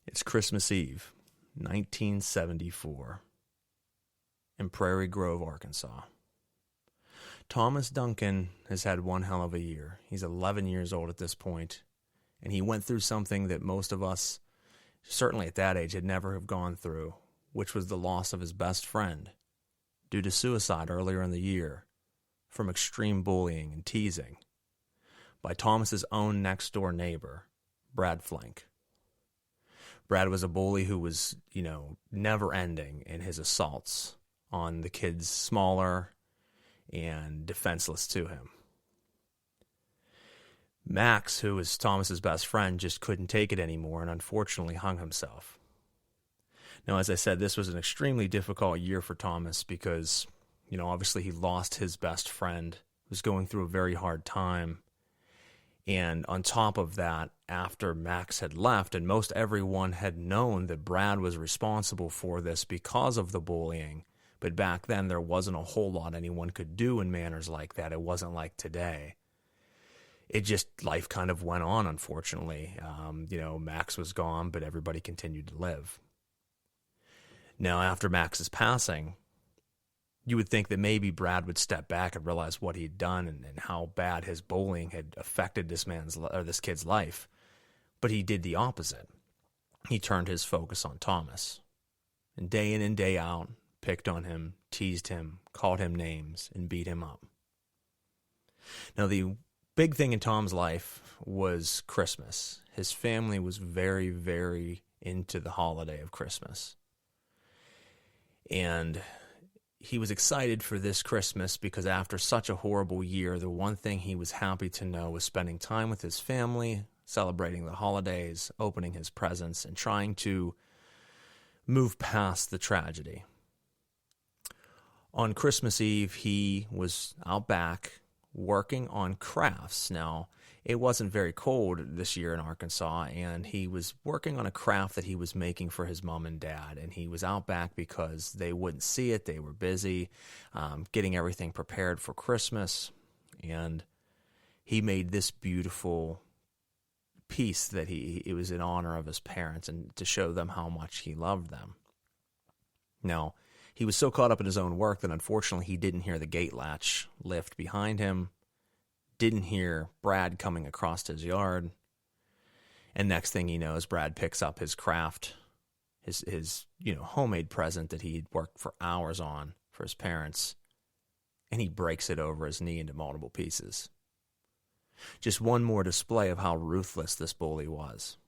It's Christmas Eve, 1974, in Prairie Grove, Arkansas. Thomas Duncan has had one hell of a year. He's 11 years old at this point, and he went through something that most of us, certainly at that age, had never have gone through, which was the loss of his best friend due to suicide earlier in the year from extreme bullying and teasing by Thomas's own next-door neighbor, Brad Flink. Brad was a bully who was, never ending in his assaults on the kids smaller and defenseless to him. Max, who was Thomas's best friend, just couldn't take it anymore and unfortunately hung himself. Now, as I said, this was an extremely difficult year for Thomas because, obviously he lost his best friend, was going through a very hard time. And on top of that, after Max had left, and most everyone had known that Brad was responsible for this because of the bullying, but back then there wasn't a whole lot anyone could do in manners like that. It wasn't like today. Life kind of went on, unfortunately. Max was gone, but everybody continued to live. Now, after Max's passing, you would think that maybe Brad would step back and realize what he'd done and how bad his bullying had affected this kid's life. But he did the opposite. He turned his focus on Thomas. And day in and day out, picked on him, teased him, called him names, and beat him up. Now, the big thing in Tom's life was Christmas. His family was very, very into the holiday of Christmas. And he was excited for this Christmas because after such a horrible year, the one thing he was happy to know was spending time with his family, celebrating the holidays, opening his presents, and trying to move past the tragedy. On Christmas Eve, he was out back working on crafts. Now, it wasn't very cold this year in Arkansas, and he was working on a craft that he was making for his mom and dad, and he was out back because they wouldn't see it. They were busy getting everything prepared for Christmas, and he made this beautiful piece that it was in honor of his parents and to show them how much he loved them. Now, he was so caught up in his own work that unfortunately he didn't hear the gate latch lift behind him, didn't hear Brad coming across his yard, and next thing he knows, Brad picks up his craft, his homemade present that he'd worked for hours on for his parents, and he breaks it over his knee into multiple pieces. Just one more display of how ruthless this bully was.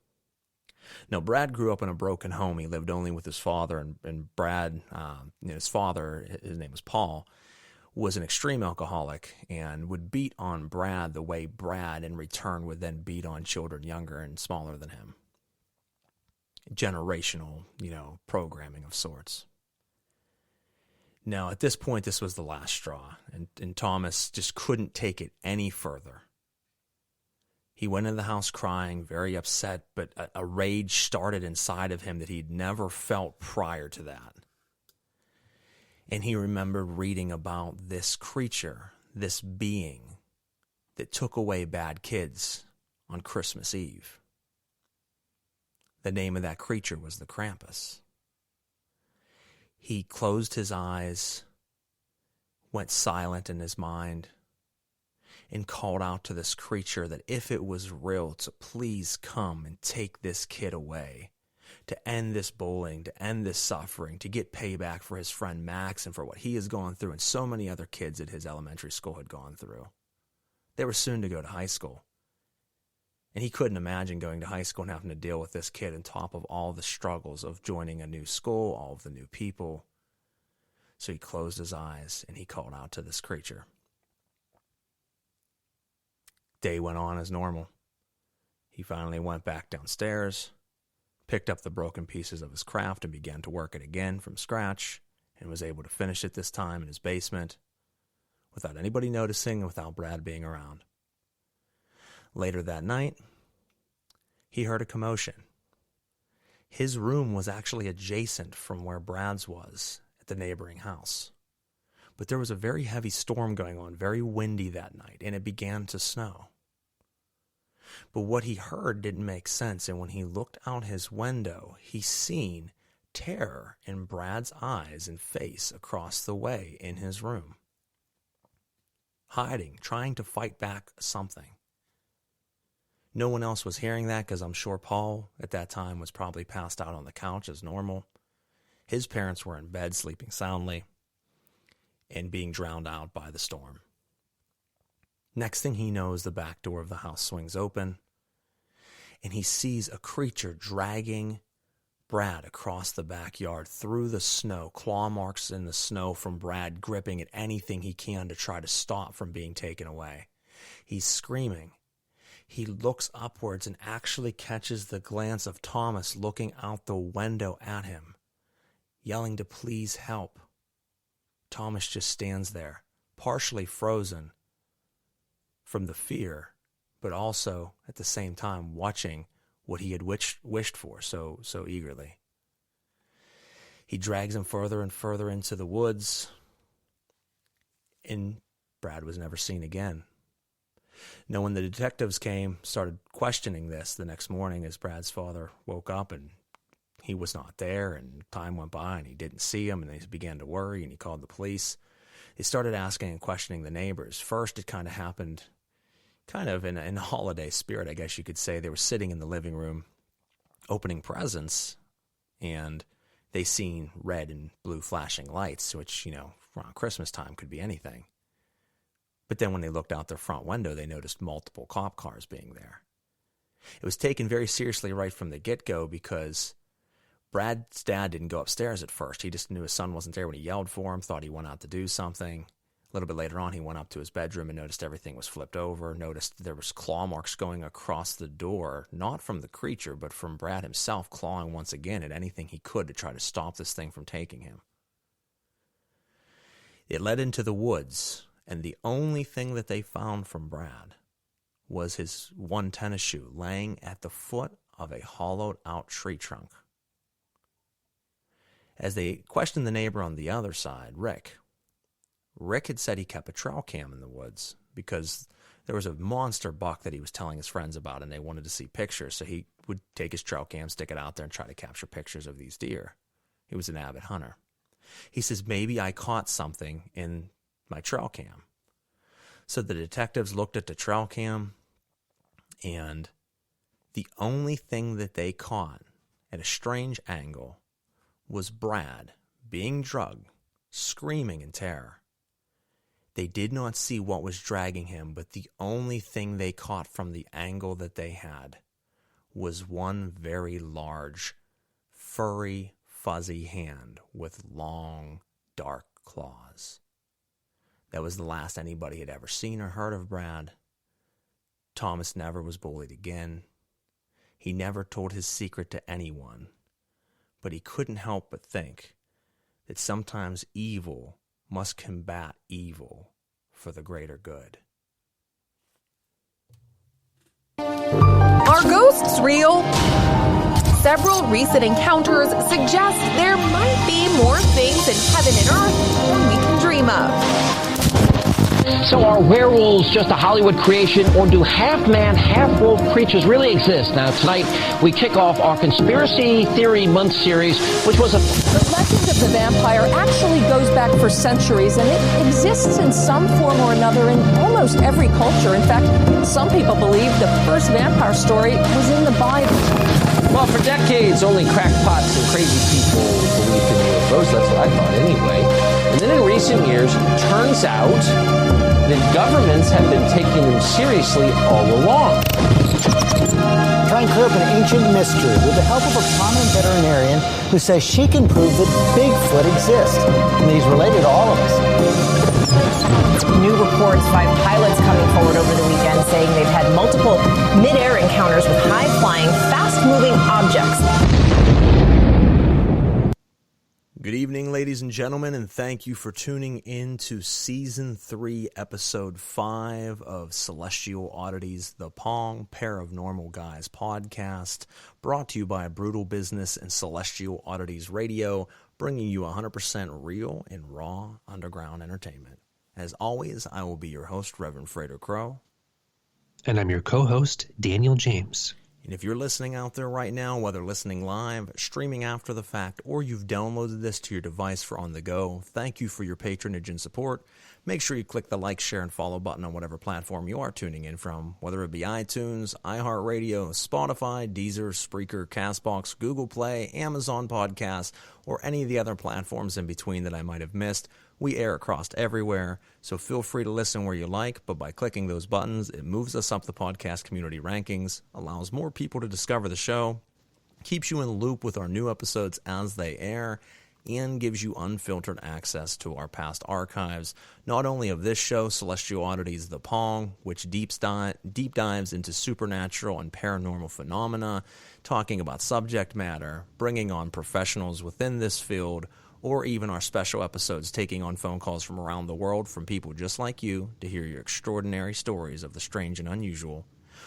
Now, Brad grew up in a broken home. He lived only with his father, and Brad, his father, his name was Paul, was an extreme alcoholic and would beat on Brad the way Brad in return would then beat on children younger and smaller than him. Generational, programming of sorts. Now, at this point, this was the last straw, and Thomas just couldn't take it any further. He went in the house crying, very upset, but a rage started inside of him that he'd never felt prior to that. And he remembered reading about this creature, this being that took away bad kids on Christmas Eve. The name of that creature was the Krampus. He closed his eyes, went silent in his mind, and called out to this creature that if it was real, to please come and take this kid away, to end this bullying, to end this suffering, to get payback for his friend Max and for what he has gone through and so many other kids at his elementary school had gone through. They were soon to go to high school. And he couldn't imagine going to high school and having to deal with this kid on top of all the struggles of joining a new school, all of the new people. So he closed his eyes and he called out to this creature. Day went on as normal. He finally went back downstairs, picked up the broken pieces of his craft and began to work it again from scratch, and was able to finish it this time in his basement without anybody noticing and without Brad being around. Later that night, he heard a commotion. His room was actually adjacent from where Brad's was at the neighboring house. But there was a very heavy storm going on, very windy that night, and it began to snow. But what he heard didn't make sense, and when he looked out his window, he seen terror in Brad's eyes and face across the way in his room. Hiding, trying to fight back something. No one else was hearing that because I'm sure Paul at that time was probably passed out on the couch as normal. His parents were in bed sleeping soundly and being drowned out by the storm. Next thing he knows, the back door of the house swings open and he sees a creature dragging Brad across the backyard through the snow, claw marks in the snow from Brad gripping at anything he can to try to stop from being taken away. He's screaming. He looks upwards and actually catches the glance of Thomas looking out the window at him, yelling to please help. Thomas just stands there, partially frozen from the fear, but also at the same time watching what he had wished for so eagerly. He drags him further and further into the woods, and Brad was never seen again. Now, when the detectives started questioning this the next morning as Brad's father woke up and he was not there, and time went by and he didn't see him, and they began to worry, and he called the police. They started asking and questioning the neighbors. First, it kind of happened kind of in a holiday spirit, I guess you could say. They were sitting in the living room opening presents, and they seen red and blue flashing lights, which, around Christmas time could be anything. But then when they looked out their front window, they noticed multiple cop cars being there. It was taken very seriously right from the get-go because Brad's dad didn't go upstairs at first. He just knew his son wasn't there when he yelled for him, thought he went out to do something. A little bit later on, he went up to his bedroom and noticed everything was flipped over, noticed there was claw marks going across the door, not from the creature, but from Brad himself clawing once again at anything he could to try to stop this thing from taking him. It led into the woods, and the only thing that they found from Brad was his one tennis shoe laying at the foot of a hollowed-out tree trunk. As they questioned the neighbor on the other side, Rick had said he kept a trail cam in the woods because there was a monster buck that he was telling his friends about, and they wanted to see pictures, so he would take his trail cam, stick it out there, and try to capture pictures of these deer. He was an avid hunter. He says, maybe I caught something in my trail cam. So the detectives looked at the trail cam, and the only thing that they caught at a strange angle was Brad being drugged, screaming in terror. They did not see what was dragging him, but the only thing they caught from the angle that they had was one very large, furry, fuzzy hand with long, dark claws. That was the last anybody had ever seen or heard of Brad. Thomas never was bullied again. He never told his secret to anyone, but he couldn't help but think that sometimes evil must combat evil for the greater good. Are ghosts real? Several recent encounters suggest there might be more things in heaven and earth than we can dream of. So are werewolves just a Hollywood creation, or do half-man, half-wolf creatures really exist? Now, tonight, we kick off our Conspiracy Theory Month series, which was a... The legend of the vampire actually goes back for centuries, and it exists in some form or another in almost every culture. In fact, some people believe the first vampire story was in the Bible. Well, for decades, only crackpots and crazy people believed in UFOs. That's what I thought anyway. And then in recent years, it turns out that governments have been taking them seriously all along. Try and clear up an ancient mystery with the help of a prominent veterinarian who says she can prove that Bigfoot exists and that he's related to all of us. New reports, 5 pilots coming forward over the weekend saying they've had multiple mid-air encounters with high-flying, fast-moving objects. Good evening, ladies and gentlemen, and thank you for tuning in to Season 3, Episode 5 of Celestial Oddities, the PONG Pair of Normal Guys podcast, brought to you by Brutal Business and Celestial Oddities Radio, bringing you 100% real and raw underground entertainment. As always, I will be your host, Reverend Frater Crow. And I'm your co-host, Daniel James. And if you're listening out there right now, whether listening live, streaming after the fact, or you've downloaded this to your device for on the go, thank you for your patronage and support. Make sure you click the like, share, and follow button on whatever platform you are tuning in from, whether it be iTunes, iHeartRadio, Spotify, Deezer, Spreaker, CastBox, Google Play, Amazon Podcasts, or any of the other platforms in between that I might have missed. We air across everywhere, so feel free to listen where you like, but by clicking those buttons, it moves us up the podcast community rankings, allows more people to discover the show, keeps you in the loop with our new episodes as they air, and gives you unfiltered access to our past archives, not only of this show, Celestial Oddities, The P.O.N.G, which deep dives into supernatural and paranormal phenomena, talking about subject matter, bringing on professionals within this field, or even our special episodes taking on phone calls from around the world from people just like you to hear your extraordinary stories of the strange and unusual.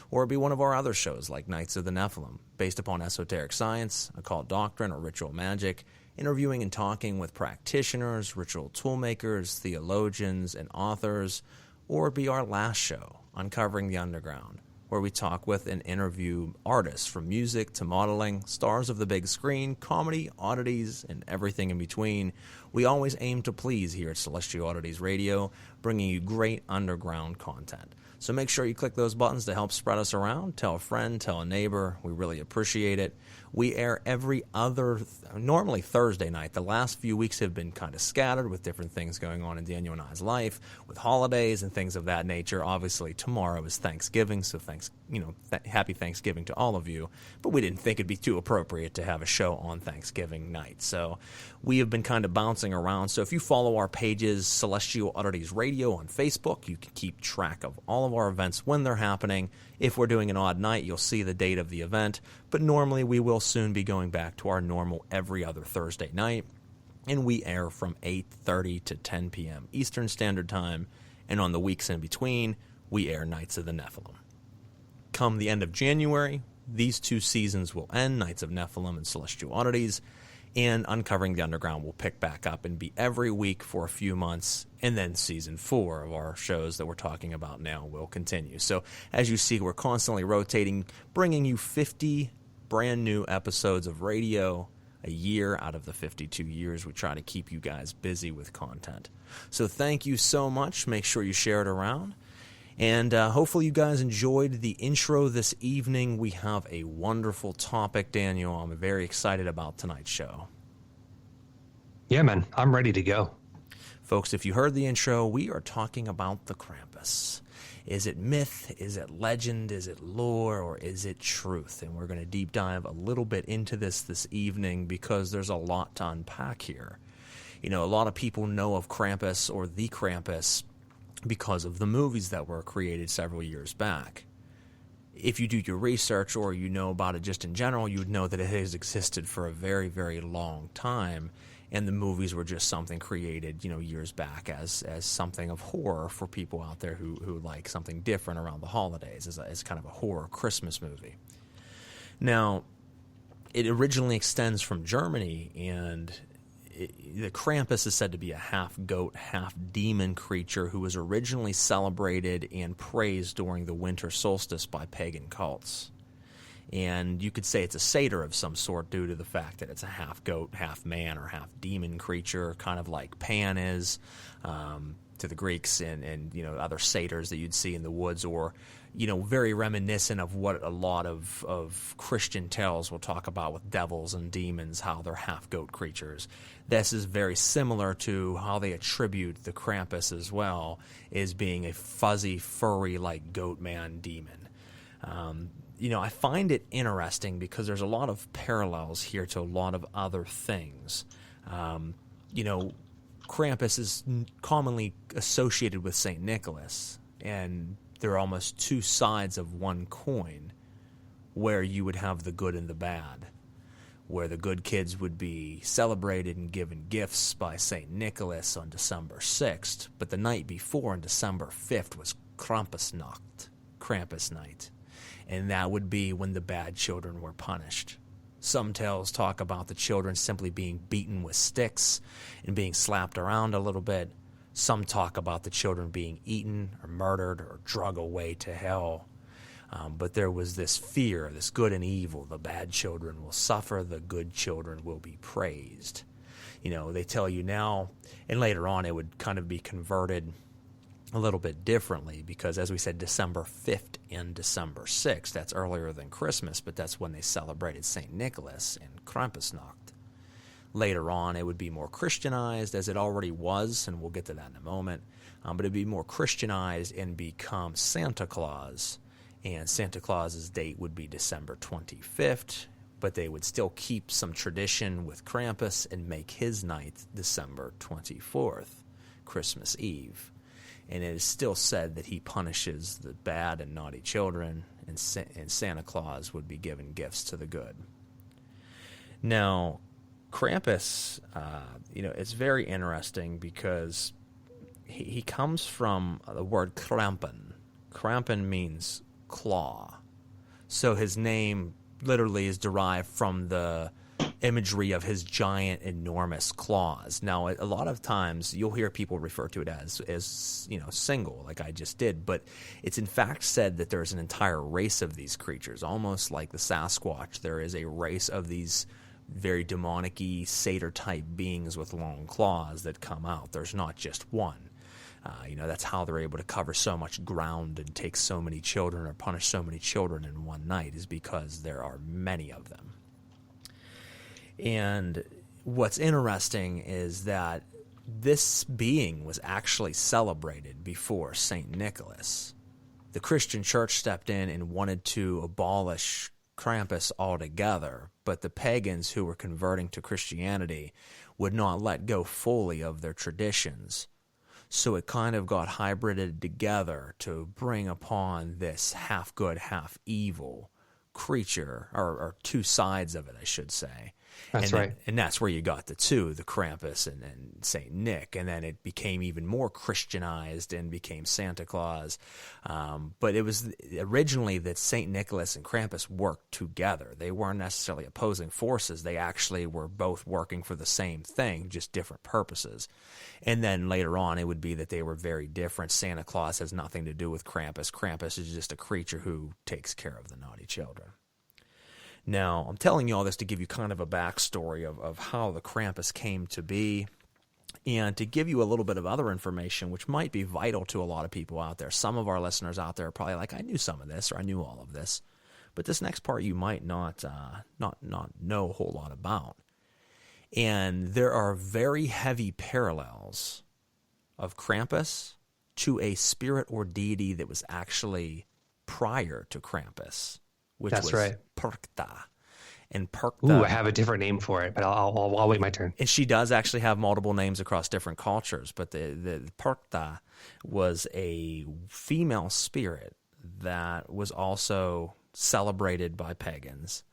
Or it'd be one of our other shows like Knights of the Nephilim, based upon esoteric science, occult doctrine, or ritual magic, interviewing and talking with practitioners, ritual toolmakers, theologians, and authors. Or it'd be our last show, Uncovering the Underground, where we talk with and interview artists from music to modeling, stars of the big screen, comedy, oddities, and everything in between. We always aim to please here at Celestial Oddities Radio, bringing you great underground content. So make sure you click those buttons to help spread us around. Tell a friend, tell a neighbor. We really appreciate it. We air every normally Thursday night. The last few weeks have been kind of scattered with different things going on in Daniel and I's life, with holidays and things of that nature. Obviously, tomorrow is Thanksgiving, so happy Thanksgiving to all of you. But we didn't think it'd be too appropriate to have a show on Thanksgiving night. So we have been kind of bouncing around. So if you follow our pages, Celestial Oddities Radio on Facebook, you can keep track of all of our events when they're happening. If we're doing an odd night, you'll see the date of the event. But normally we will soon be going back to our normal every other Thursday night. And we air from 8:30 to 10 p.m. Eastern Standard Time. And on the weeks in between, we air Knights of the Nephilim. Come the end of January, these two seasons will end, Knights of Nephilim and Celestial Oddities, and Uncovering the Underground will pick back up and be every week for a few months, and then Season 4 of our shows that we're talking about now will continue. So as you see, we're constantly rotating, bringing you 50 brand new episodes of radio a year out of the 52 years. We try to keep you guys busy with content. So thank you so much. Make sure you share it around. And hopefully you guys enjoyed the intro this evening. We have a wonderful topic, Daniel. I'm very excited about tonight's show. Yeah, man, I'm ready to go. Folks, if you heard the intro, we are talking about the Krampus. Is it myth? Is it legend? Is it lore? Or is it truth? And we're going to deep dive a little bit into this evening because there's a lot to unpack here. You know, a lot of people know of Krampus or the Krampus because of the movies that were created several years back. If you do your research or you know about it just in general, you would know that it has existed for a very, very long time, and the movies were just something created, years back as something of horror for people out there who like something different around the holidays, as kind of a horror Christmas movie. Now, it originally extends from Germany, and the Krampus is said to be a half-goat, half-demon creature who was originally celebrated and praised during the winter solstice by pagan cults. And you could say it's a satyr of some sort due to the fact that it's a half-goat, half-man, or half-demon creature, kind of like Pan is to the Greeks and other satyrs that you'd see in the woods, or very reminiscent of what a lot of Christian tales will talk about with devils and demons, how they're half-goat creatures. This is very similar to how they attribute the Krampus as well, as being a fuzzy, furry, like goat man demon. I find it interesting because there's a lot of parallels here to a lot of other things. Krampus is commonly associated with St. Nicholas, and they're almost two sides of one coin, where you would have the good and the bad, where the good kids would be celebrated and given gifts by St. Nicholas on December 6th, but the night before, on December 5th, was Krampus night, and that would be when the bad children were punished. Some tales talk about the children simply being beaten with sticks and being slapped around a little bit. Some talk about the children being eaten or murdered or drug away to hell. But there was this fear, this good and evil. The bad children will suffer, the good children will be praised. They tell you now, and later on it would kind of be converted a little bit differently, because as we said, December 5th and December 6th, that's earlier than Christmas, but that's when they celebrated St. Nicholas and Krampusnacht. Later on, it would be more Christianized, as it already was, and we'll get to that in a moment, but it'd be more Christianized and become Santa Claus, and Santa Claus's date would be December 25th, but they would still keep some tradition with Krampus and make his night December 24th, Christmas Eve. And it is still said that he punishes the bad and naughty children, and Santa Claus would be giving gifts to the good. Now, Krampus, it's very interesting because he comes from the word Krampen. Krampen means claw. So his name literally is derived from the imagery of his giant, enormous claws. Now, a lot of times you'll hear people refer to it as single, like I just did, but it's in fact said that there's an entire race of these creatures, almost like the Sasquatch. There is a race of these very demonic-y, satyr-type beings with long claws that come out. There's not just one. That's how they're able to cover so much ground and take so many children or punish so many children in one night, is because there are many of them. And what's interesting is that this being was actually celebrated before St. Nicholas. The Christian church stepped in and wanted to abolish Krampus altogether, but the pagans who were converting to Christianity would not let go fully of their traditions. So it kind of got hybrided together to bring upon this half good, half evil creature, or two sides of it, I should say. That's right. And that's where you got the two, the Krampus and St. Nick. And then it became even more Christianized and became Santa Claus. But it was originally that St. Nicholas and Krampus worked together. They weren't necessarily opposing forces. They actually were both working for the same thing, just different purposes. And then later on, it would be that they were very different. Santa Claus has nothing to do with Krampus. Krampus is just a creature who takes care of the naughty children. Now, I'm telling you all this to give you kind of a backstory of how the Krampus came to be, and to give you a little bit of other information which might be vital to a lot of people out there. Some of our listeners out there are probably like, I knew some of this, or I knew all of this, but this next part you might not know a whole lot about. And there are very heavy parallels of Krampus to a spirit or deity that was actually prior to Krampus, which was right. Perchta. And Perchta, Ooh, I have a different name for it, but I'll wait my turn. And she does actually have multiple names across different cultures, but the Perchta was a female spirit that was also celebrated by pagans.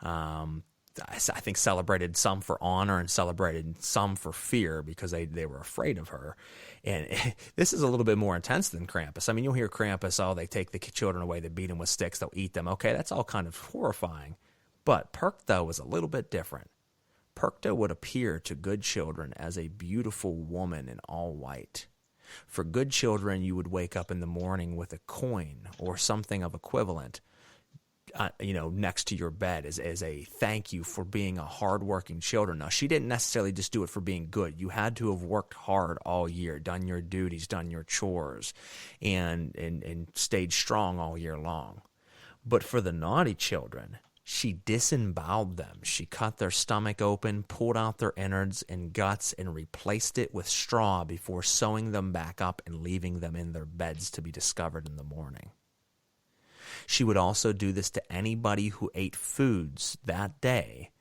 I think celebrated some for honor and celebrated some for fear, because they were afraid of her. And this is a little bit more intense than Krampus. I mean, you'll hear Krampus, oh, they take the children away, they beat them with sticks, they'll eat them. Okay, that's all kind of horrifying. But Perchta was a little bit different. Perchta would appear to good children as a beautiful woman in all white. For good children, you would wake up in the morning with a coin or something of equivalent, next to your bed as a thank you for being a hardworking children. Now, she didn't necessarily just do it for being good. You had to have worked hard all year, done your duties, done your chores, and stayed strong all year long. But for the naughty children, she disemboweled them. She cut their stomach open, pulled out their innards and guts, and replaced it with straw before sewing them back up and leaving them in their beds to be discovered in the morning. She would also do this to anybody who ate foods that day,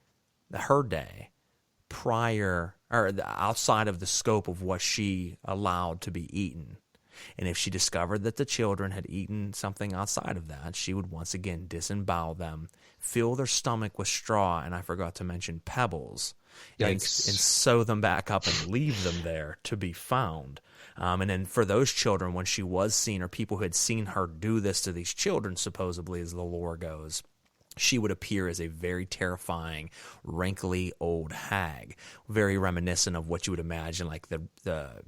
her day, prior or outside of the scope of what she allowed to be eaten. And if she discovered that the children had eaten something outside of that, she would once again disembowel them, fill their stomach with straw, and I forgot to mention pebbles, and sew them back up and leave them there to be found. And then for those children, when she was seen, or people who had seen her do this to these children, supposedly, as the lore goes, she would appear as a very terrifying, wrinkly old hag, very reminiscent of what you would imagine, like the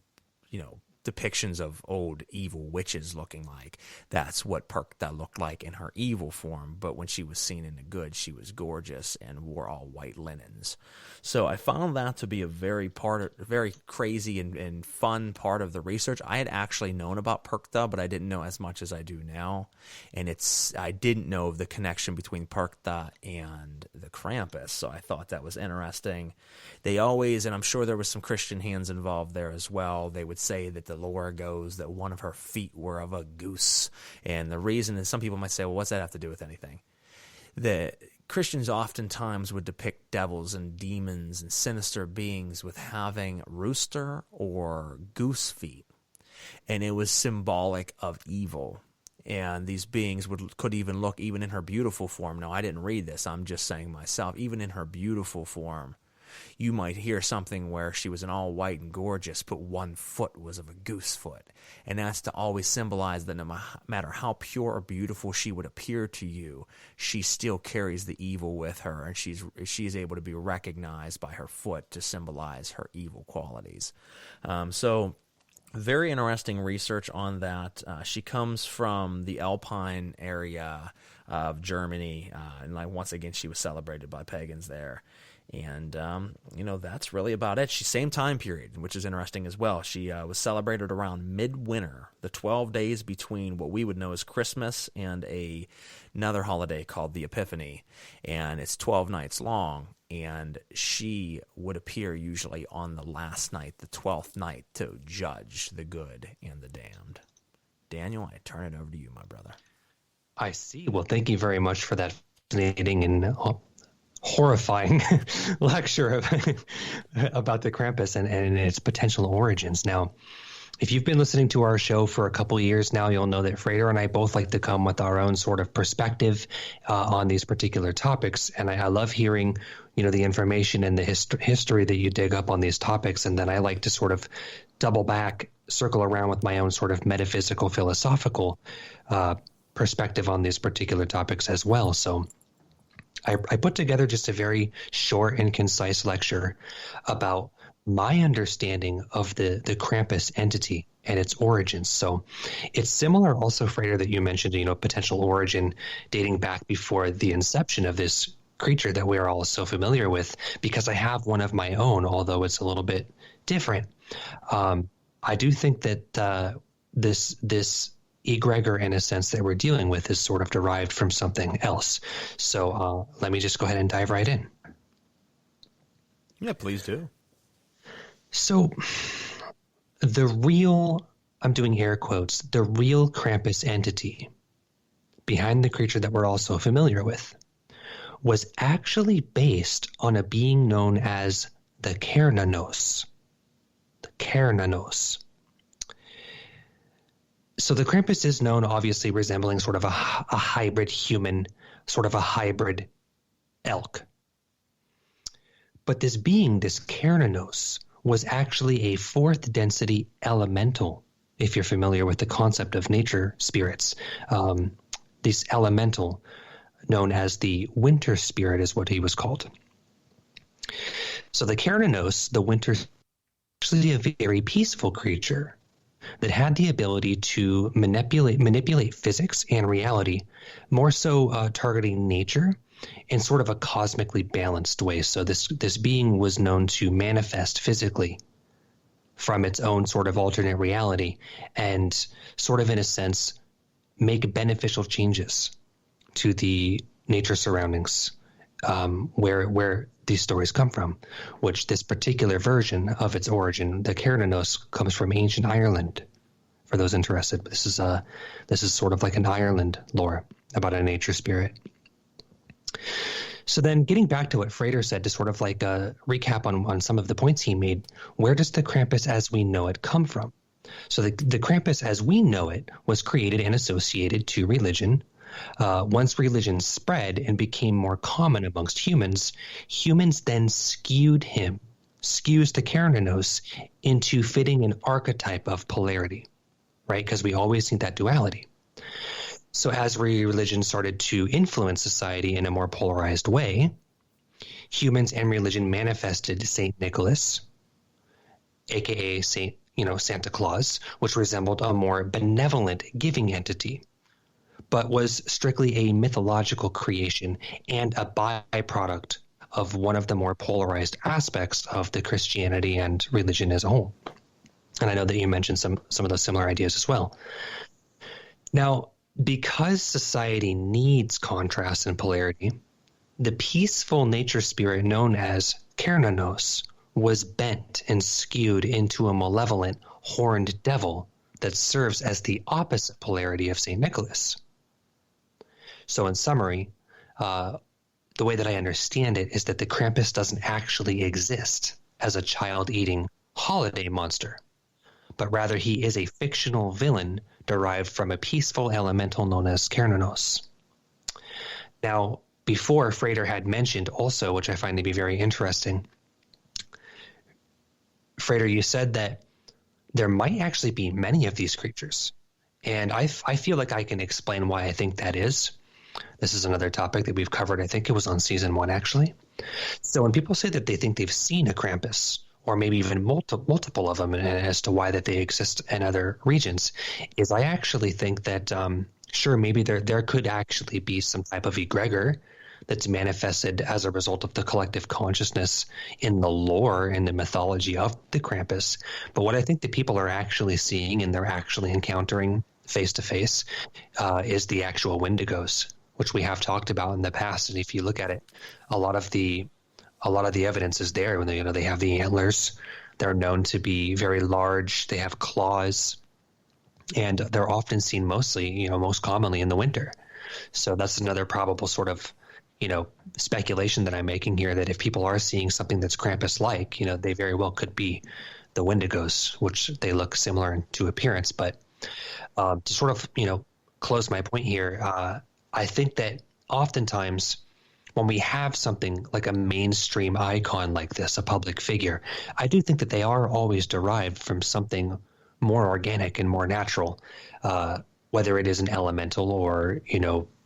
depictions of old evil witches looking like. That's what Perkta looked like in her evil form, but when she was seen in the good, she was gorgeous and wore all white linens. So I found that to be a very crazy and fun part of the research. I had actually known about Perkta, but I didn't know as much as I do now, and I didn't know of the connection between Perkta and the Krampus, so I thought that was interesting. They always, and I'm sure there was some Christian hands involved there as well, they would say that the lore goes that one of her feet were of a goose. And the reason is, some people might say, well, what's that have to do with anything? The Christians oftentimes would depict devils and demons and sinister beings with having rooster or goose feet. And it was symbolic of evil. And these beings could even look, even in her beautiful form. Now, I didn't read this. I'm just saying myself. Even in her beautiful form, you might hear something where she was in all white and gorgeous, but one foot was of a goose foot. And that's to always symbolize that no matter how pure or beautiful she would appear to you, she still carries the evil with her, and she's able to be recognized by her foot to symbolize her evil qualities. So very interesting research on that. She comes from the Alpine area of Germany, and once again, she was celebrated by pagans there. And, that's really about it. Same time period, which is interesting as well. She was celebrated around midwinter, the 12 days between what we would know as Christmas and another holiday called the Epiphany. And it's 12 nights long. And she would appear usually on the last night, the 12th night, to judge the good and the damned. Daniel, I turn it over to you, my brother. I see. Well, thank you very much for that fascinating and horrifying lecture about the Krampus and its potential origins. Now, if you've been listening to our show for a couple of years now, you'll know that Frater and I both like to come with our own sort of perspective on these particular topics. And I love hearing, the information and the history that you dig up on these topics. And then I like to sort of double back, circle around with my own sort of metaphysical, philosophical perspective on these particular topics as well. So I put together just a very short and concise lecture about my understanding of the Krampus entity and its origins. So it's similar also, Frater, that you mentioned, potential origin dating back before the inception of this creature that we are all so familiar with, because I have one of my own, although it's a little bit different. I do think that this egregor, in a sense, that we're dealing with is sort of derived from something else. So let me just go ahead and dive right in. Yeah, please do. So the real, I'm doing air quotes, the real Krampus entity behind the creature that we're all so familiar with was actually based on a being known as the Kernanos. The Kernanos. So the Krampus is known, obviously, resembling sort of a hybrid human, sort of a hybrid elk. But this being, this Kernanos, was actually a fourth density elemental, if you're familiar with the concept of nature spirits. This elemental, known as the winter spirit, is what he was called. So the Kernanos, the winter, actually a very peaceful creature that had the ability to manipulate physics and reality, more so targeting nature in sort of a cosmically balanced way. So this being was known to manifest physically from its own sort of alternate reality and sort of, in a sense, make beneficial changes to the nature surroundings where these stories come from, which this particular version of its origin, the Kernanos, comes from ancient Ireland. For those interested, this is sort of like an Ireland lore about a nature spirit. So then, getting back to what Frater said, to sort of like recap on some of the points he made, where does the Krampus as we know it come from? So the Krampus as we know it was created and associated to religion. Once religion spread and became more common amongst humans then skewed the Kernanos into fitting an archetype of polarity, right? Because we always see that duality. So as religion started to influence society in a more polarized way, humans and religion manifested St. Nicholas, aka St. Santa Claus, which resembled a more benevolent giving entity, but was strictly a mythological creation and a byproduct of one of the more polarized aspects of the Christianity and religion as a whole. And I know that you mentioned some of those similar ideas as well. Now, because society needs contrast and polarity, the peaceful nature spirit known as Kernanos was bent and skewed into a malevolent, horned devil that serves as the opposite polarity of St. Nicholas. So in summary, the way that I understand it is that the Krampus doesn't actually exist as a child-eating holiday monster, but rather he is a fictional villain derived from a peaceful elemental known as Kernanos. Now, before, Frater had mentioned also, which I find to be very interesting, Frater, you said that there might actually be many of these creatures. And I feel like I can explain why I think that is. This is another topic that we've covered. I think it was on season 1, actually. So when people say that they think they've seen a Krampus, or maybe even multiple of them, and as to why that they exist in other regions, is I actually think that, sure, maybe there could actually be some type of egregor that's manifested as a result of the collective consciousness in the lore and the mythology of the Krampus. But what I think that people are actually seeing and they're actually encountering face to face is the actual Wendigos, which we have talked about in the past. And if you look at it, a lot of the evidence is there. When they have the antlers, they're known to be very large. They have claws, and they're often seen most commonly in the winter. So that's another probable sort of speculation that I'm making here, that if people are seeing something that's Krampus-like, they very well could be the Wendigos, which they look similar to appearance. But to sort of, close my point here, I think that oftentimes when we have something like a mainstream icon like this, a public figure, I do think that they are always derived from something more organic and more natural, whether it is an elemental or,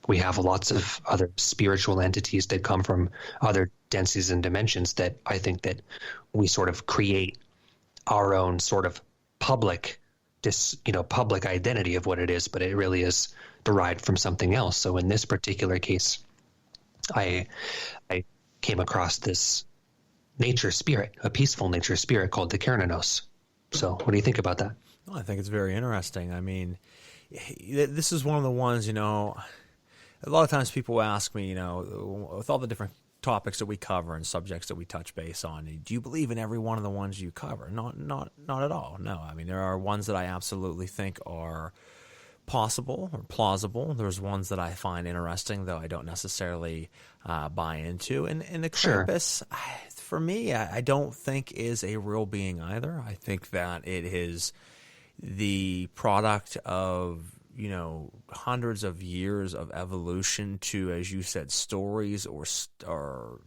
we have lots of other spiritual entities that come from other densities and dimensions that I think that we sort of create our own sort of public identity of what it is, but it really is derived from something else. So in this particular case, I came across this nature spirit, a peaceful nature spirit called the Kernanos. So what do you think about that? Well, I think it's very interesting. I mean, this is one of the ones, a lot of times people ask me, with all the different topics that we cover and subjects that we touch base on, do you believe in every one of the ones you cover? Not at all. No. I mean, there are ones that I absolutely think are possible or plausible. There's ones that I find interesting, though I don't necessarily buy into. And the Krampus, sure, for me, I don't think is a real being either. I think that it is the product of hundreds of years of evolution to, as you said, stories or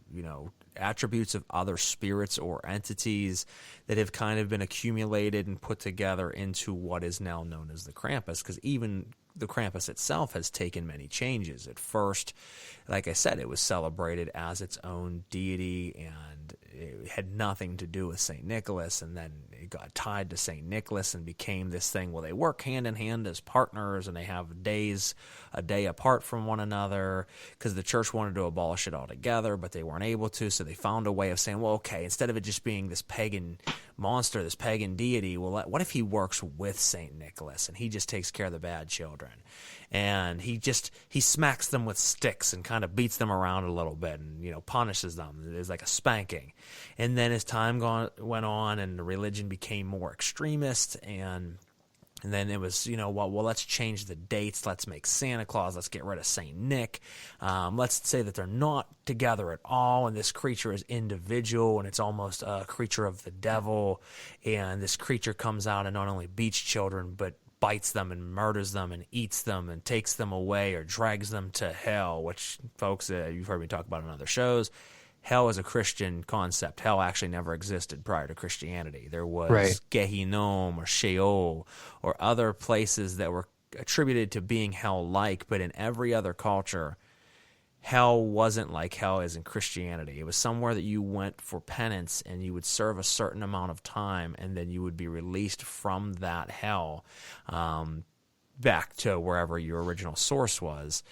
attributes of other spirits or entities that have kind of been accumulated and put together into what is now known as the Krampus, because even the Krampus itself has taken many changes. At first, like I said, it was celebrated as its own deity, and it had nothing to do with St. Nicholas, and then it got tied to St. Nicholas and became this thing. Well, they work hand in hand as partners, and they have a day apart from one another, because the church wanted to abolish it altogether, but they weren't able to, so they found a way of saying, well, okay, instead of it just being this pagan monster, this pagan deity, well, what if he works with St. Nicholas, and he just takes care of the bad children? And he smacks them with sticks and kind of beats them around a little bit and, punishes them. It's like a spanking. And then as time went on and the religion became more extremist, and then it was, well, let's change the dates. Let's make Santa Claus. Let's get rid of St. Nick. Let's say that they're not together at all, and this creature is individual, and it's almost a creature of the devil. And this creature comes out and not only beats children, but bites them and murders them and eats them and takes them away or drags them to hell, which, folks, you've heard me talk about in other shows. Hell is a Christian concept. Hell actually never existed prior to Christianity. There was Gehinnom or Sheol or other places that were attributed to being hell-like, but in every other culture, hell wasn't like hell is in Christianity. It was somewhere that you went for penance and you would serve a certain amount of time, and then you would be released from that hell back to wherever your original source was.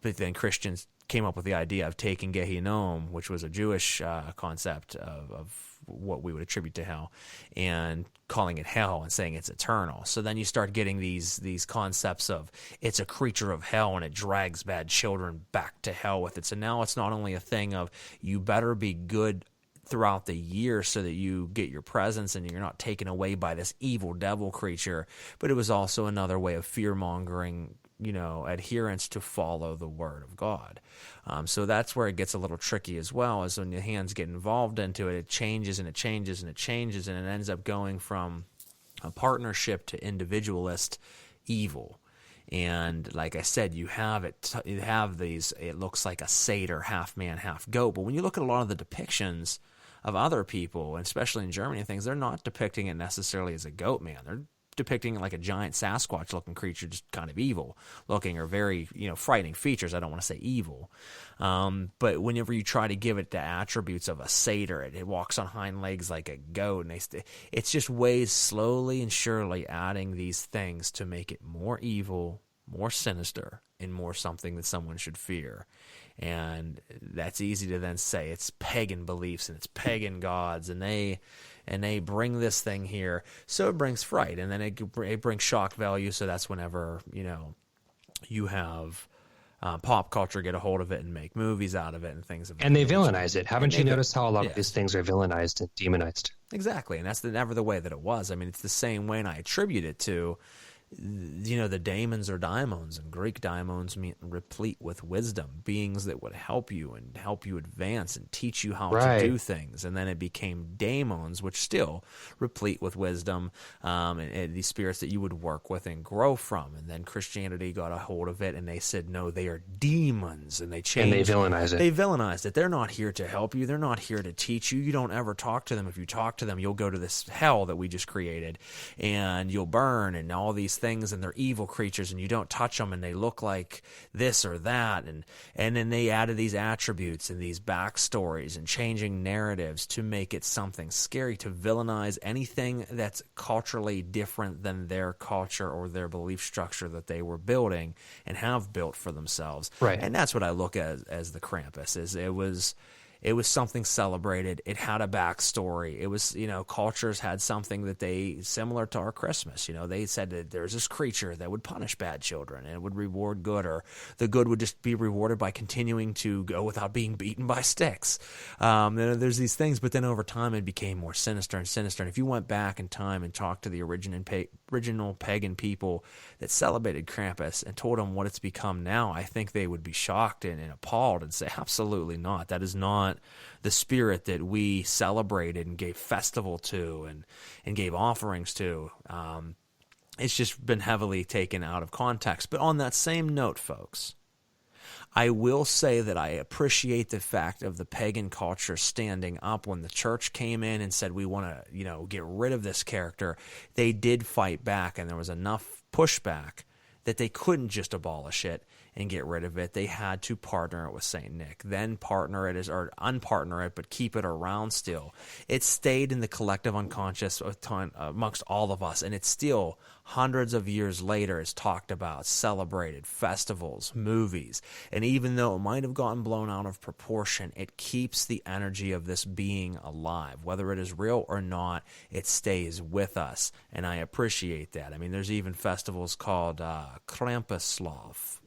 But then Christians came up with the idea of taking Gehinnom, which was a Jewish concept of what we would attribute to hell, and calling it hell and saying it's eternal. So then you start getting these concepts of it's a creature of hell and it drags bad children back to hell with it. So now it's not only a thing of you better be good throughout the year so that you get your presence and you're not taken away by this evil devil creature, but it was also another way of fear-mongering, adherence to follow the word of God. So that's where it gets a little tricky as well, is when your hands get involved into it, it changes and it changes and it changes, and it ends up going from a partnership to individualist evil. And like I said, you have these, it looks like a satyr, half man, half goat. But when you look at a lot of the depictions of other people, and especially in Germany and things, they're not depicting it necessarily as a goat man. They're depicting it like a giant Sasquatch-looking creature, just kind of evil looking, or very, frightening features. I don't want to say evil. But whenever you try to give it the attributes of a satyr, it walks on hind legs like a goat, and it's just ways slowly and surely adding these things to make it more evil, more sinister, and more something that someone should fear. And that's easy to then say it's pagan beliefs and it's pagan gods, and they bring this thing here, so it brings fright, and then it brings shock value. So that's whenever you have pop culture get a hold of it and make movies out of it and things. And they villainize it. Haven't you noticed how a lot of these things are villainized and demonized? Exactly, and that's never the way that it was. I mean, it's the same way, and I attribute it to the daemons or daimons, and Greek daimons mean replete with wisdom, beings that would help you and help you advance and teach you how to do things. And then it became daemons, which still replete with wisdom, and these spirits that you would work with and grow from. And then Christianity got a hold of it, and they said, no, they are demons, and they changed. And they villainize it. They villainized it. They're not here to help you. They're not here to teach you. You don't ever talk to them. If you talk to them, you'll go to this hell that we just created, and you'll burn, and all these things, and they're evil creatures, and you don't touch them, and they look like this or that, and then they added these attributes and these backstories and changing narratives to make it something scary, to villainize anything that's culturally different than their culture or their belief structure that they were building and have built for themselves. Right. And that's what I look at as the Krampus. Is it was something celebrated. It had a backstory. It was, cultures had something that they, similar to our Christmas, they said that there's this creature that would punish bad children and it would reward good, or the good would just be rewarded by continuing to go without being beaten by sticks. There's these things, but then over time it became more sinister and sinister. And if you went back in time and talked to the original pagan people that celebrated Krampus and told them what it's become now, I think they would be shocked and appalled and say, absolutely not. That is not the spirit that we celebrated and gave festival to and gave offerings to. It's just been heavily taken out of context. But on that same note, folks, I will say that I appreciate the fact of the pagan culture standing up when the church came in and said, we want to, get rid of this character. They did fight back, and there was enough pushback that they couldn't just abolish it and get rid of it. They had to partner it with St. Nick, then partner it or unpartner it, but keep it around still. It stayed in the collective unconscious amongst all of us, and it's still hundreds of years later is talked about, celebrated, festivals, movies. And even though it might have gotten blown out of proportion, it keeps the energy of this being alive. Whether it is real or not, it stays with us, and I appreciate that. I mean, there's even festivals called Krampuslauf,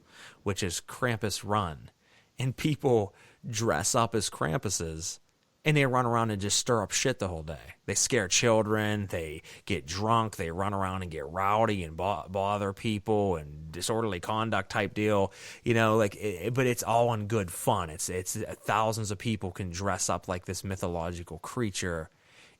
which is Krampus Run, and people dress up as Krampuses, and they run around and just stir up shit the whole day. They scare children, they get drunk, they run around and get rowdy and bother people, and disorderly conduct type deal, but it's all in good fun. It's thousands of people can dress up like this mythological creature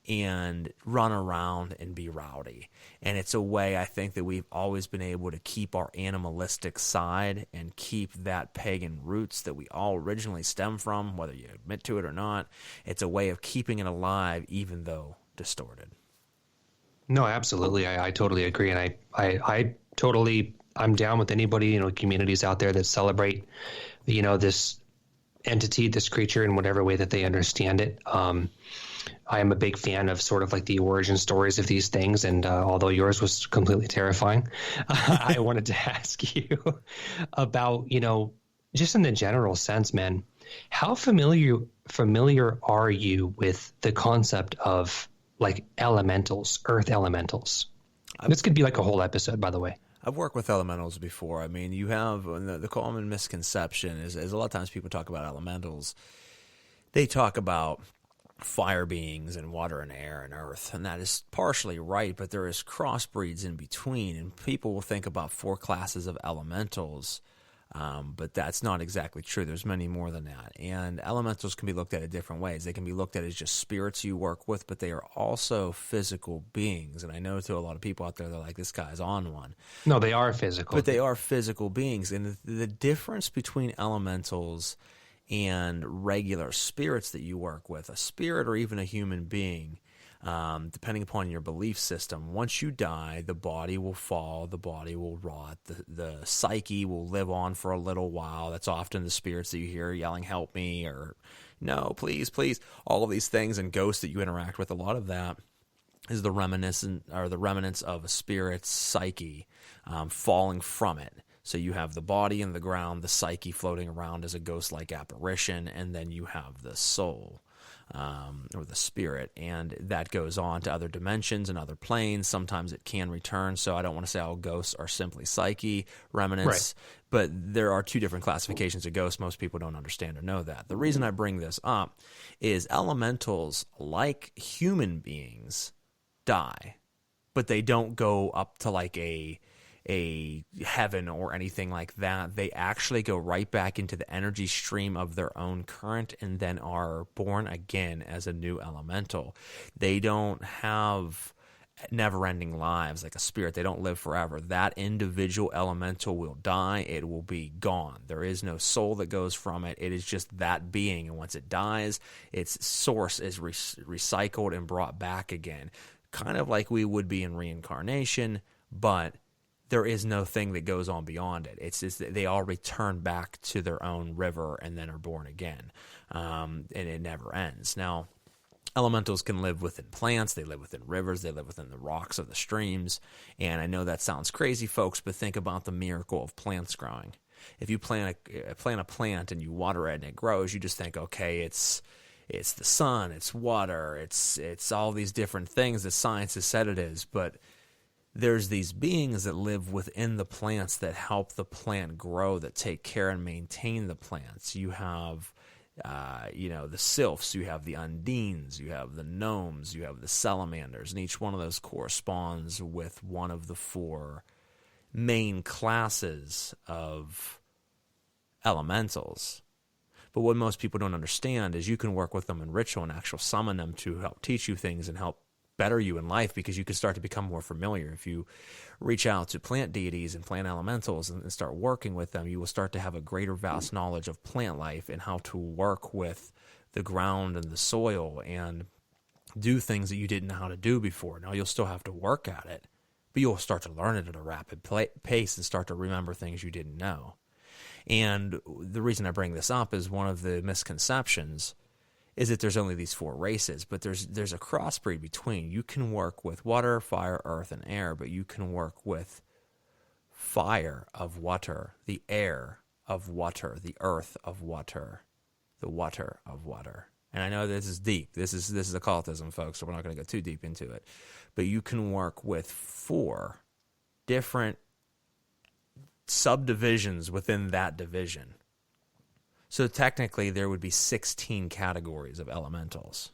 and run around and be rowdy. And it's a way, I think, that we've always been able to keep our animalistic side and keep that pagan roots that we all originally stem from, whether you admit to it or not. It's a way of keeping it alive, even though distorted. No, absolutely. I totally agree. And I'm down with anybody, communities out there that celebrate, this entity, this creature, in whatever way that they understand it. I am a big fan of sort of like the origin stories of these things, and although yours was completely terrifying, I wanted to ask you about, just in the general sense, man, how familiar are you with the concept of like elementals, earth elementals? This could be like a whole episode, by the way. I've worked with elementals before. I mean, you have the common misconception is a lot of times people talk about elementals. They talk about fire beings and water and air and earth, and that is partially right, but there is crossbreeds in between, and people will think about 4 classes of elementals, but that's not exactly true. There's many more than that, and elementals can be looked at in different ways. They can be looked at as just spirits you work with, but they are also physical beings, and I know to a lot of people out there, they're like, this guy's on one. No, they are physical. But they are physical beings, and the difference between elementals and regular spirits that you work with, a spirit or even a human being, depending upon your belief system, once you die, the body will fall, the body will rot, the psyche will live on for a little while. That's often the spirits that you hear yelling, help me, or no, please, please, all of these things, and ghosts that you interact with. A lot of that is the remnants of a spirit's psyche falling from it. So you have the body in the ground, the psyche floating around as a ghost-like apparition, and then you have the soul, or the spirit, and that goes on to other dimensions and other planes. Sometimes it can return, so I don't want to say all ghosts are simply psyche, remnants, right. But there are 2 different classifications of ghosts. Most people don't understand or know that. The reason I bring this up is elementals, like human beings, die, but they don't go up to like a heaven or anything like that. They actually go right back into the energy stream of their own current and then are born again as a new elemental. They don't have never-ending lives like a spirit. They don't live forever. That individual elemental will die. It will be gone. There is no soul that goes from it. It is just that being, and once it dies, its source is recycled and brought back again, kind of like we would be in reincarnation, but there is no thing that goes on beyond it. It's just that they all return back to their own river and then are born again, and it never ends. Now, elementals can live within plants, they live within rivers, they live within the rocks of the streams, and I know that sounds crazy, folks, but think about the miracle of plants growing. If you plant a plant and you water it and it grows, you just think, okay, it's the sun, it's water, it's all these different things that science has said it is, but there's these beings that live within the plants that help the plant grow, that take care and maintain the plants. You have, the sylphs, you have the undines, you have the gnomes, you have the salamanders, and each one of those corresponds with one of the 4 main classes of elementals. But what most people don't understand is you can work with them in ritual and actually summon them to help teach you things and help better you in life, because you can start to become more familiar. If you reach out to plant deities and plant elementals and start working with them, you will start to have a greater vast knowledge of plant life and how to work with the ground and the soil and do things that you didn't know how to do before. Now, you'll still have to work at it, but you'll start to learn it at a rapid pace and start to remember things you didn't know. And the reason I bring this up is one of the misconceptions is that there's only these 4 races, but there's a crossbreed between. You can work with water, fire, earth, and air, but you can work with fire of water, the air of water, the earth of water, the water of water. And I know this is deep. This is occultism, folks, so we're not going to go too deep into it. But you can work with 4 different subdivisions within that division. So technically, there would be 16 categories of elementals.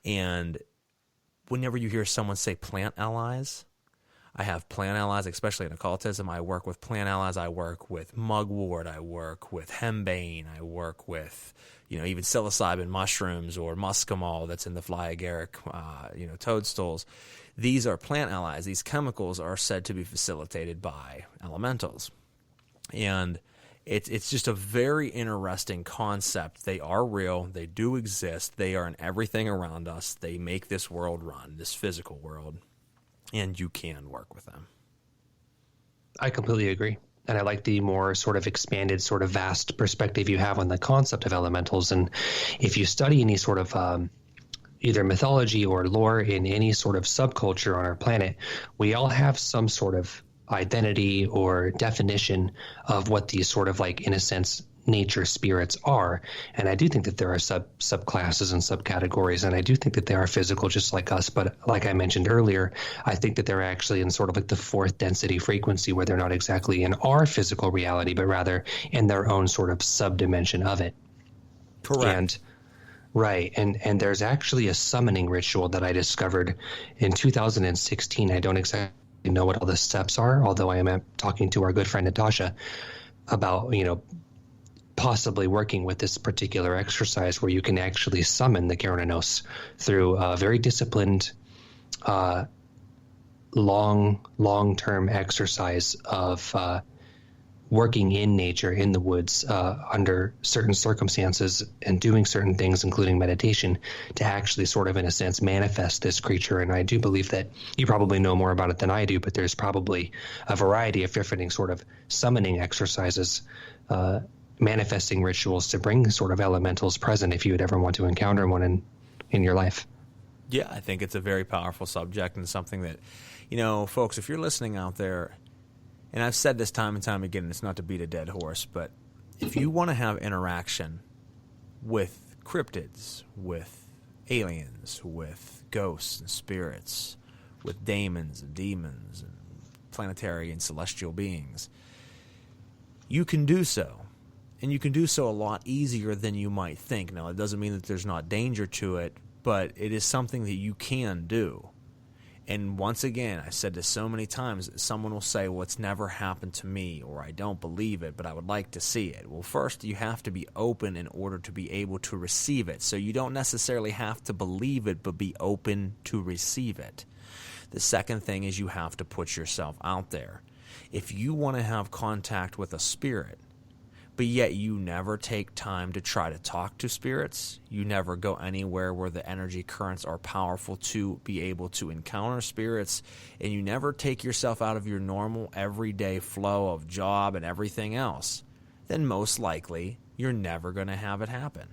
And whenever you hear someone say plant allies, I have plant allies, especially in occultism. I work with plant allies. I work with mugwort. I work with hembane. I work with, even psilocybin mushrooms or muscimol that's in the fly agaric, toadstools. These are plant allies. These chemicals are said to be facilitated by elementals. And it's just a very interesting concept. They are real. They do exist. They are in everything around us. They make this world run, this physical world, and you can work with them. I completely agree. And I like the more sort of expanded, sort of vast perspective you have on the concept of elementals. And if you study any sort of either mythology or lore in any sort of subculture on our planet, we all have some sort of identity or definition of what these sort of, like, in a sense, nature spirits are. And I do think that there are subclasses and subcategories, and I do think that they are physical just like us. But like I mentioned earlier, I think that they're actually in sort of like the fourth density frequency, where they're not exactly in our physical reality, but rather in their own sort of subdimension of it. Correct. And there's actually a summoning ritual that I discovered in 2016. I don't exactly know what all the steps are, although I am talking to our good friend Natasha about, possibly working with this particular exercise where you can actually summon the Keranos through a very disciplined, long-term exercise of working in nature, in the woods, under certain circumstances and doing certain things, including meditation, to actually sort of, in a sense, manifest this creature. And I do believe that you probably know more about it than I do, but there's probably a variety of different sort of summoning exercises, manifesting rituals to bring sort of elementals present if you would ever want to encounter one in your life. Yeah, I think it's a very powerful subject, and something that, folks, if you're listening out there, and I've said this time and time again, it's not to beat a dead horse, but if you want to have interaction with cryptids, with aliens, with ghosts and spirits, with daemons and demons and planetary and celestial beings, you can do so. And you can do so a lot easier than you might think. Now, it doesn't mean that there's not danger to it, but it is something that you can do. And once again, I've said this so many times, someone will say, well, it's never happened to me, or I don't believe it, but I would like to see it. Well, first, you have to be open in order to be able to receive it. So you don't necessarily have to believe it, but be open to receive it. The second thing is you have to put yourself out there. If you want to have contact with a spirit, but yet you never take time to try to talk to spirits, you never go anywhere where the energy currents are powerful to be able to encounter spirits, and you never take yourself out of your normal everyday flow of job and everything else, then most likely you're never going to have it happen.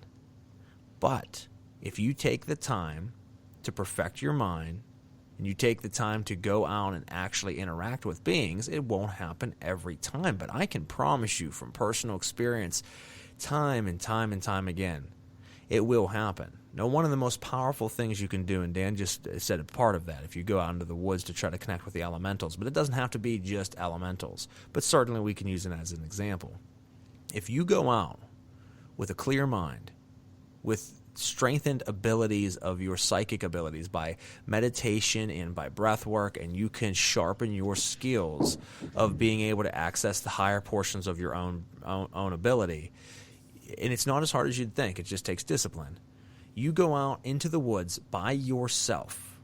But if you take the time to perfect your mind, and you take the time to go out and actually interact with beings, it won't happen every time. But I can promise you from personal experience, time and time and time again, it will happen. Now, one of the most powerful things you can do, and Dan just said a part of that, if you go out into the woods to try to connect with the elementals, but it doesn't have to be just elementals, but certainly we can use it as an example. If you go out with a clear mind, with strengthened abilities of your psychic abilities by meditation and by breath work, and you can sharpen your skills of being able to access the higher portions of your own ability. And it's not as hard as you'd think. It just takes discipline. You go out into the woods by yourself.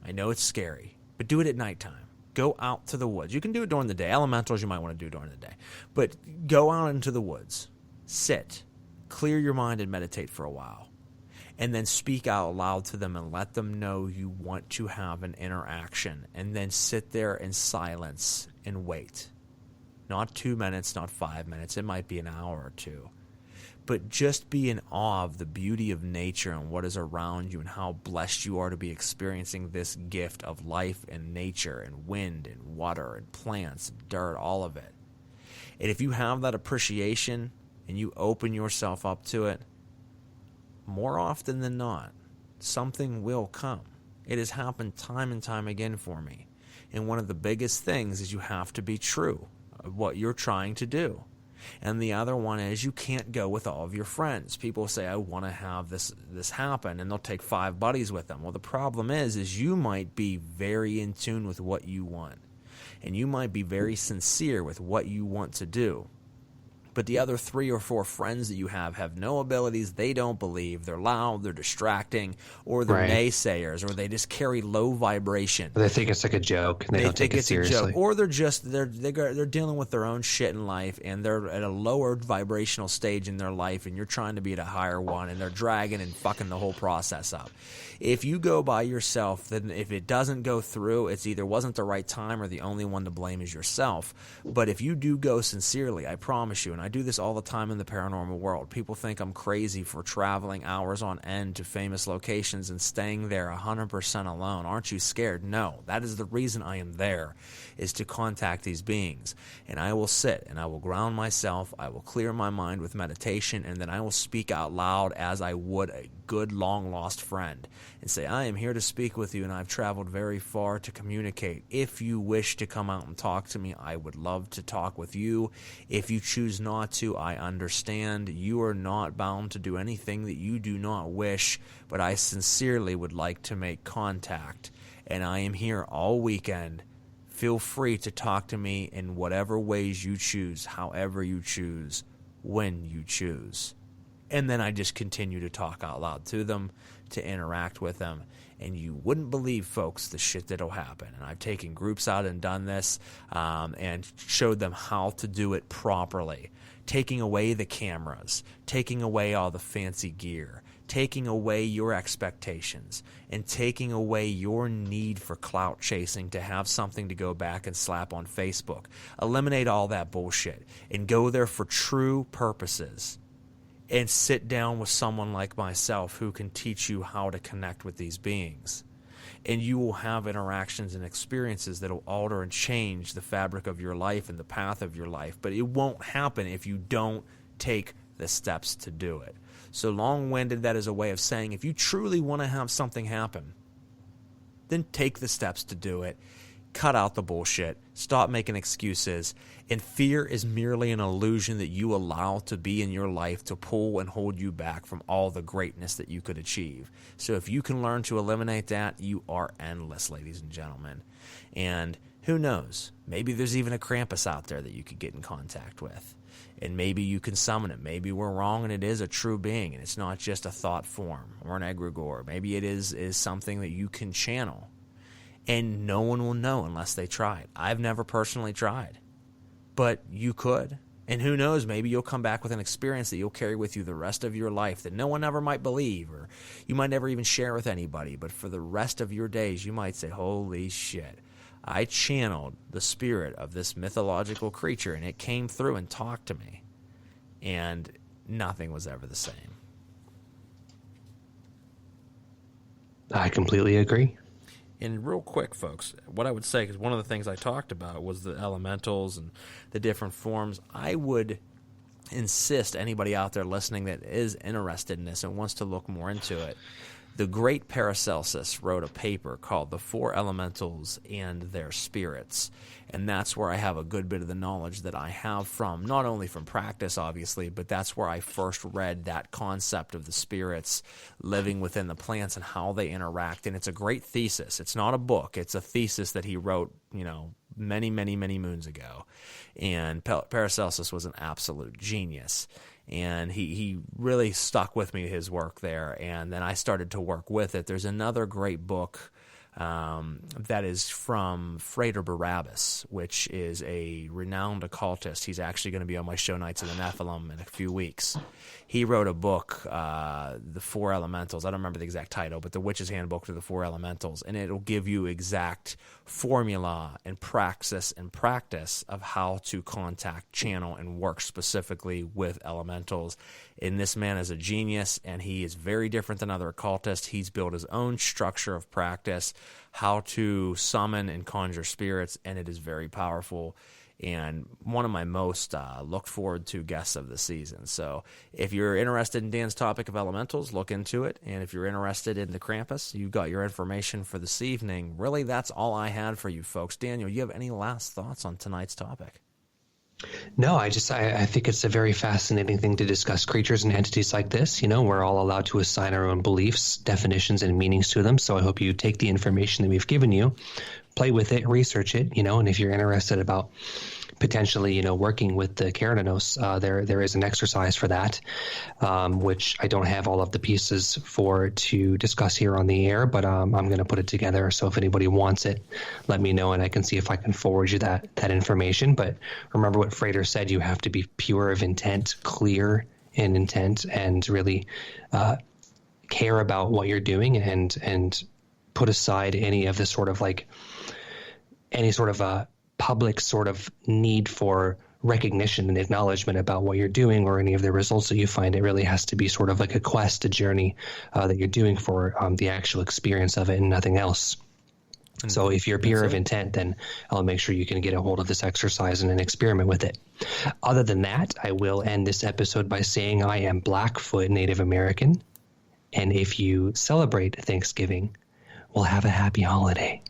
I know it's scary, but do it at nighttime. Go out to the woods. You can do it during the day. Elementals you might want to do during the day. But go out into the woods. Sit. Clear your mind and meditate for a while. And then speak out loud to them and let them know you want to have an interaction. And then sit there in silence and wait. Not 2 minutes, not 5 minutes. It might be an hour or two. But just be in awe of the beauty of nature and what is around you and how blessed you are to be experiencing this gift of life and nature and wind and water and plants and dirt, all of it. And if you have that appreciation and you open yourself up to it, more often than not, something will come. It has happened time and time again for me. And one of the biggest things is you have to be true of what you're trying to do. And the other one is you can't go with all of your friends. People say, I want to have this happen, and they'll take 5 buddies with them. Well, the problem is you might be very in tune with what you want. And you might be very sincere with what you want to do. But the other 3 or 4 friends that you have no abilities, they don't believe, they're loud, they're distracting, or they're naysayers, or they just carry low vibration. They think it's like a joke, and they don't take it seriously. Or they're just they're dealing with their own shit in life, and they're at a lower vibrational stage in their life, and you're trying to be at a higher one, and they're dragging and fucking the whole process up. If you go by yourself, then if it doesn't go through, it's either wasn't the right time or the only one to blame is yourself. But if you do go sincerely, I promise you, and I do this all the time in the paranormal world, people think I'm crazy for traveling hours on end to famous locations and staying there 100% alone. Aren't you scared? No. That is the reason I am there, is to contact these beings. And I will sit and I will ground myself, I will clear my mind with meditation, and then I will speak out loud as I would a good long-lost friend and say, I am here to speak with you, and I've traveled very far to communicate. If you wish to come out and talk to me, I would love to talk with you. If you choose not to, I understand. You are not bound to do anything that you do not wish, but I sincerely would like to make contact, and I am here all weekend. Feel free to talk to me in whatever ways you choose, however you choose, when you choose. And then I just continue to talk out loud to them, to interact with them. And you wouldn't believe, folks, the shit that'll happen. And I've taken groups out and done this and showed them how to do it properly. Taking away the cameras, taking away all the fancy gear, taking away your expectations, and taking away your need for clout chasing to have something to go back and slap on Facebook. Eliminate all that bullshit and go there for true purposes. And sit down with someone like myself who can teach you how to connect with these beings. And you will have interactions and experiences that will alter and change the fabric of your life and the path of your life. But it won't happen if you don't take the steps to do it. So long-winded, that is a way of saying, if you truly want to have something happen, then take the steps to do it. Cut out the bullshit. Stop making excuses. And fear is merely an illusion that you allow to be in your life to pull and hold you back from all the greatness that you could achieve. So if you can learn to eliminate that, you are endless, ladies and gentlemen. And who knows? Maybe there's even a Krampus out there that you could get in contact with. And maybe you can summon it. Maybe we're wrong and it is a true being and it's not just a thought form or an egregore. Maybe it is something that you can channel. And no one will know unless they try it. I've never personally tried. But you could. And who knows, maybe you'll come back with an experience that you'll carry with you the rest of your life that no one ever might believe, or you might never even share with anybody. But for the rest of your days, you might say, holy shit, I channeled the spirit of this mythological creature, and it came through and talked to me. And nothing was ever the same. I completely agree. And real quick, folks, what I would say, because one of the things I talked about was the elementals and the different forms, I would insist anybody out there listening that is interested in this and wants to look more into it. The great Paracelsus wrote a paper called The Four Elementals and Their Spirits, and that's where I have a good bit of the knowledge that I have from, not only from practice, obviously, but that's where I first read that concept of the spirits living within the plants and how they interact, and it's a great thesis. It's not a book. It's a thesis that he wrote, many, many, many moons ago, and Paracelsus was an absolute genius. And he really stuck with me, his work there, and then I started to work with it. There's another great book that is from Frater Barabbas, which is a renowned occultist. He's actually going to be on my show Nights of the Nephilim in a few weeks. He wrote a book, The Four Elementals. I don't remember the exact title, but The Witch's Handbook to the Four Elementals, and it'll give you exact formula and praxis and practice of how to contact, channel, and work specifically with elementals. And this man is a genius, and he is very different than other occultists. He's built his own structure of practice, how to summon and conjure spirits, and it is very powerful. And one of my most looked forward to guests of the season. So if you're interested in Dan's topic of elementals, look into it. And if you're interested in the Krampus, you've got your information for this evening. Really, that's all I had for you folks. Daniel, you have any last thoughts on tonight's topic? No, I think it's a very fascinating thing to discuss creatures and entities like this. We're all allowed to assign our own beliefs, definitions, and meanings to them. So I hope you take the information that we've given you, play with it, research it, and if you're interested about potentially, working with the Keranos, there is an exercise for that, which I don't have all of the pieces for to discuss here on the air, but I'm going to put it together. So if anybody wants it, let me know, and I can see if I can forward you that information. But remember what Frater said: you have to be pure of intent, clear in intent, and really care about what you're doing, and put aside any of the sort of any sort of a public sort of need for recognition and acknowledgement about what you're doing or any of the results that you find. It really has to be sort of like a quest, a journey that you're doing for the actual experience of it and nothing else. So if you're pure of intent, then I'll make sure you can get a hold of this exercise and experiment with it. Other than that, I will end this episode by saying I am Blackfoot Native American. And if you celebrate Thanksgiving, we'll have a happy holiday.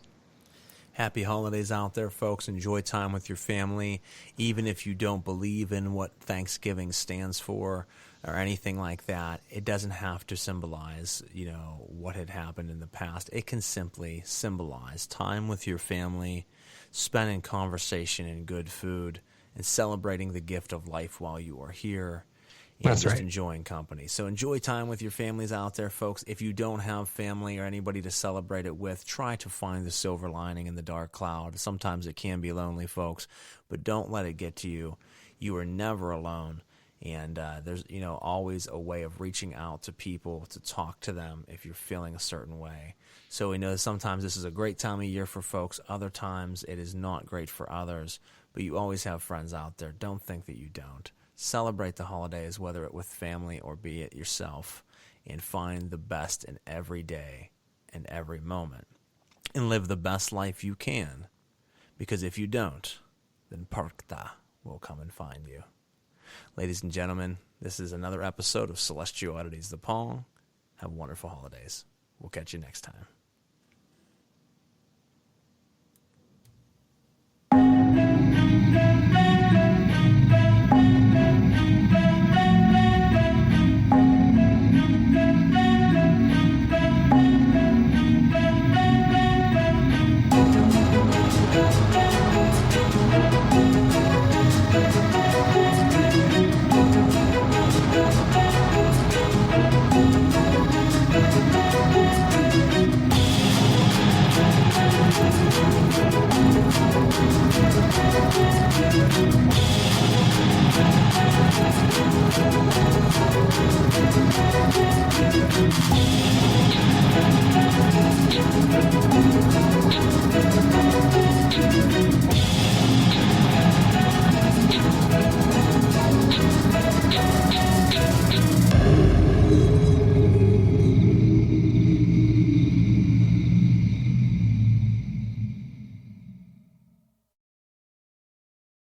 Happy holidays out there, folks. Enjoy time with your family. Even if you don't believe in what Thanksgiving stands for or anything like that, it doesn't have to symbolize, what had happened in the past. It can simply symbolize time with your family, spending conversation and good food, and celebrating the gift of life while you are here. And That's just right. enjoying company. So enjoy time with your families out there, folks. If you don't have family or anybody to celebrate it with, try to find the silver lining in the dark cloud. Sometimes it can be lonely, folks, but don't let it get to you. You are never alone. And there's always a way of reaching out to people to talk to them if you're feeling a certain way. So we know sometimes this is a great time of year for folks. Other times it is not great for others. But you always have friends out there. Don't think that you don't. Celebrate the holidays, whether it with family or be it yourself, and find the best in every day and every moment. And live the best life you can. Because if you don't, then Parkta will come and find you. Ladies and gentlemen, this is another episode of Celestial Oddities, The P.O.N.G. Have wonderful holidays. We'll catch you next time.